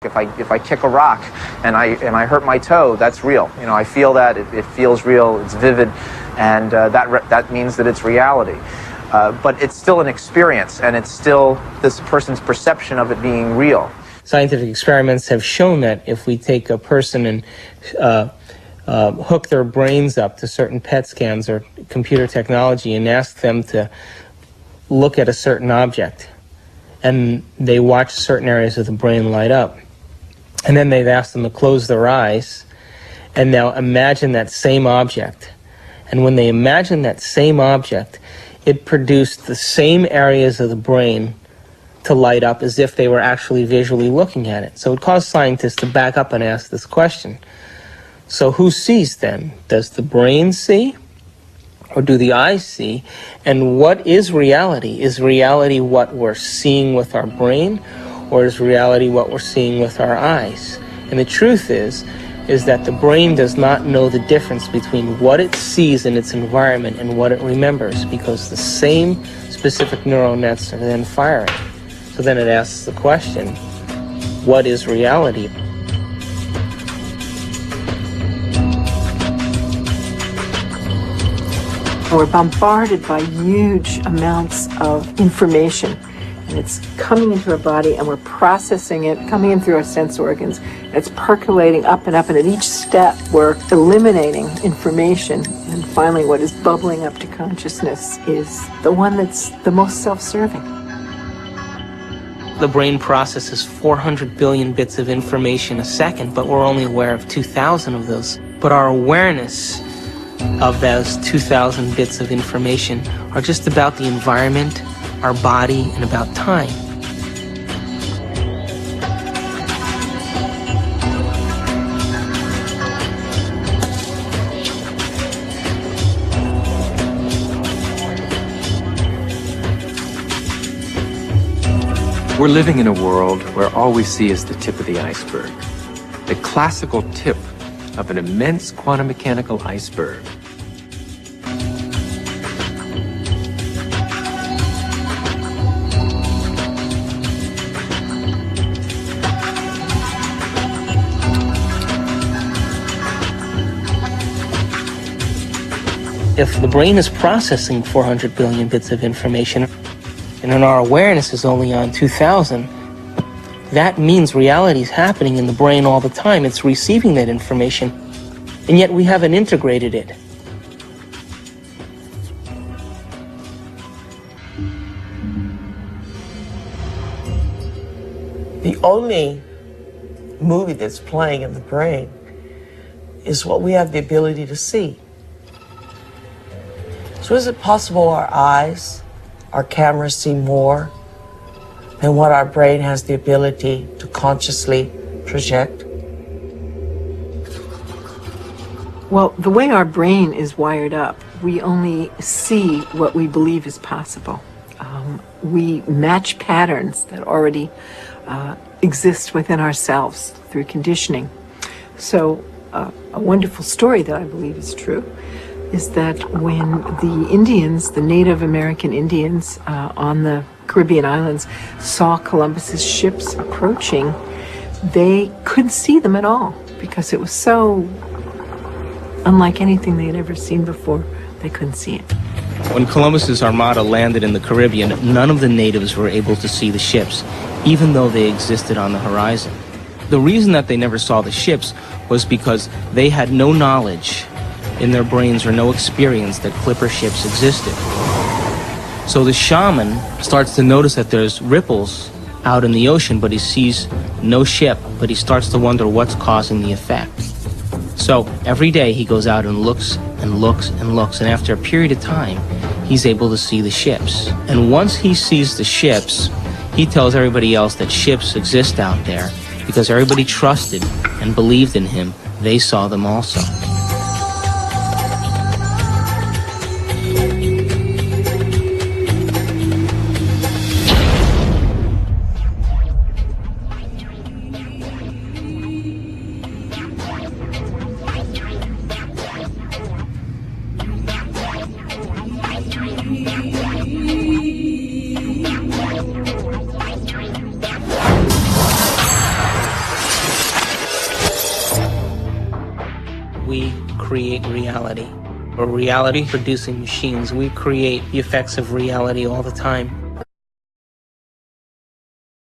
If I kick a rock and I hurt my toe, that's real. You know, I feel that it feels real. It's vivid, and that means that it's reality. But it's still an experience, and it's still this person's perception of it being real. Scientific experiments have shown that if we take a person and hook their brains up to certain PET scans or computer technology and ask them to look at a certain object, and they watch certain areas of the brain light up, and then they've asked them to close their eyes and now imagine that same object. And when they imagine that same object, it produced the same areas of the brain to light up as if they were actually visually looking at it. So it caused scientists to back up and ask this question. So who sees then? Does the brain see? Or do the eyes see? And what is reality? Is reality what we're seeing with our brain? Or is reality what we're seeing with our eyes? And the truth is that the brain does not know the difference between what it sees in its environment and what it remembers, because the same specific neural nets are then firing. So then it asks the question, what is reality? We're bombarded by huge amounts of information, and it's coming into our body, and we're processing it, coming in through our sense organs, and it's percolating up, and at each step we're eliminating information, and finally what is bubbling up to consciousness is the one that's the most self-serving. The brain processes 400 billion bits of information a second, but we're only aware of 2,000 of those. But our awareness of those 2,000 bits of information are just about the environment, our body, and about time. We're living in a world where all we see is the tip of the iceberg, the classical tip of an immense quantum mechanical iceberg. If the brain is processing 400 billion bits of information, and then our awareness is only on 2,000, that means reality is happening in the brain all the time. It's receiving that information, and yet we haven't integrated it. The only movie that's playing in the brain is what we have the ability to see. So is it possible our eyes, our cameras see more than what our brain has the ability to consciously project? Well, the way our brain is wired up, we only see what we believe is possible. We match patterns that already exist within ourselves through conditioning. So a wonderful story that I believe is true is that when the Indians, the Native American Indians on the Caribbean islands, saw Columbus's ships approaching, they couldn't see them at all because it was so unlike anything they had ever seen before. They couldn't see it. When Columbus's armada landed in the Caribbean, none of the natives were able to see the ships, even though they existed on the horizon. The reason that they never saw the ships was because they had no knowledge in their brains or no experience that clipper ships existed. So the shaman starts to notice that there's ripples out in the ocean, but he sees no ship, but he starts to wonder what's causing the effect. So every day he goes out and looks and looks and looks, and after a period of time, he's able to see the ships. And once he sees the ships, he tells everybody else that ships exist out there because everybody trusted and believed in him. They saw them also. we create reality. We're reality producing machines. We create the effects of reality all the time.